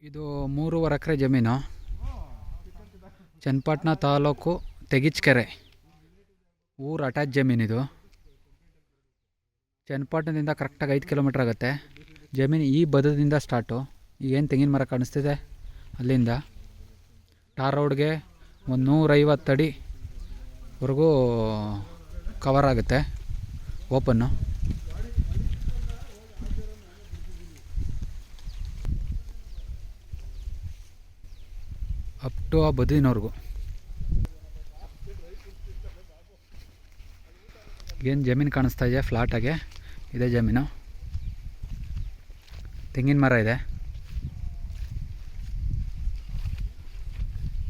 ಇದು 3.5 ಎಕರೆ ಜಮೀನು. ಚನ್ನಪಟ್ಟಣ ತಾಲೂಕು ತೆಗಿಚ್ಕೆರೆ ಊರು ಅಟ್ಯಾಚ್ ಜಮೀನಿದು. ಚನ್ನಪಟ್ಟಣದಿಂದ ಕರೆಕ್ಟಾಗಿ 5 ಕಿಲೋಮೀಟ್ರ್ ಆಗುತ್ತೆ. ಜಮೀನು ಈ ಬದದಿಂದ ಸ್ಟಾರ್ಟು. ಈಗೇನು ತೆಂಗಿನ ಮರ ಕಾಣಿಸ್ತಿದೆ ಅಲ್ಲಿಂದ ಟಾರ್ ರೋಡ್ಗೆ ಒಂದು 150 ಅಡಿವರೆಗೂ ಕವರ್ ಆಗುತ್ತೆ ಓಪನ್ನು. ಅಪ್ ಟು ಆ ಬದಿನವರೆಗೂ. ಏನು ಜಮೀನು ಕಾಣಿಸ್ತಾ ಇದೆ ಫ್ಲಾಟಾಗೆ, ಇದೆ ಜಮೀನು. ತೆಂಗಿನ ಮರ ಇದೆ.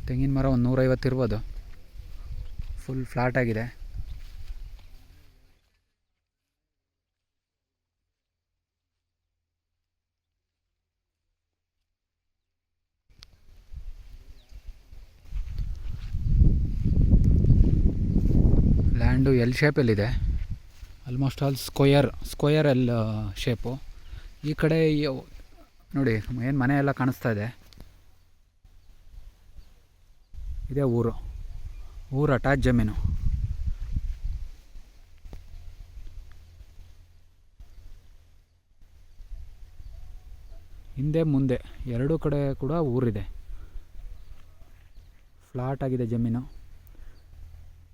ತೆಂಗಿನ ಮರ ಒಂದು 150 ಇರ್ಬೋದು. ಫುಲ್ ಫ್ಲಾಟಾಗಿದೆ. ಲ್ಯಾಂಡು ಎಲ್ ಶೇಪಲ್ಲಿದೆ. Almost all square L shape. ಈ ಕಡೆ ನೋಡಿ ಏನು ಮನೆ ಎಲ್ಲ ಕಾಣಿಸ್ತಾ ಇದೆ. ಇದೇ ಊರು ಅಟ್ಯಾಚ್ ಜಮೀನು. ಹಿಂದೆ ಮುಂದೆ ಎರಡೂ ಕಡೆ ಕೂಡ ಊರಿದೆ. ಫ್ಲಾಟ್ ಆಗಿದೆ ಜಮೀನು.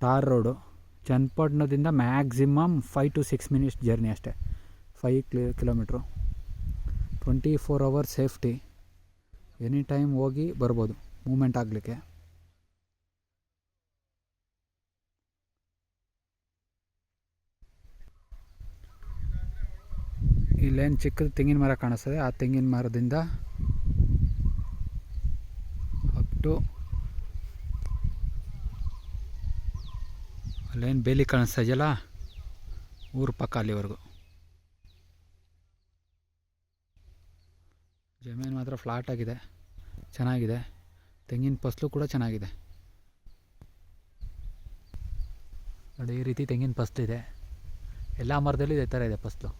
Tar road. ಚನ್ನಪಟ್ಟಣದಿಂದ ಮ್ಯಾಕ್ಸಿಮಮ್ 5 to 6 ಮಿನಿಟ್ಸ್ ಜರ್ನಿ ಅಷ್ಟೇ. 5 kilometre. 24 hours safety. Any time ಹೋಗಿ ಬರ್ಬೋದು ಮೂಮೆಂಟ್ ಆಗಲಿಕ್ಕೆ. ಇಲ್ಲೇನು ಚಿಕ್ಕದು ತೆಂಗಿನ ಮರ ಕಾಣಿಸ್ತದೆ, ಆ ತೆಂಗಿನ ಮರದಿಂದ ಅಪ್ ಟು ಅಲ್ಲೇನು ಬೇಲಿ ಕಾಣಿಸ್ತಾ ಇದೆಯಲ್ಲ ಊರು ಪಕ್ಕ ಅಲ್ಲಿವರೆಗೂ. ಜಮೀನು ಮಾತ್ರ ಫ್ಲಾಟ್ ಆಗಿದೆ, ಚೆನ್ನಾಗಿದೆ. ತೆಂಗಿನ ಫಸಲು ಕೂಡ ಚೆನ್ನಾಗಿದೆ ನೋಡಿ. ಈ ರೀತಿ ತೆಂಗಿನ ಫಸಲು ಇದೆ. ಎಲ್ಲ ಮರದಲ್ಲೂ ಇದೇ ಥರ ಇದೆ ಫಸಲು.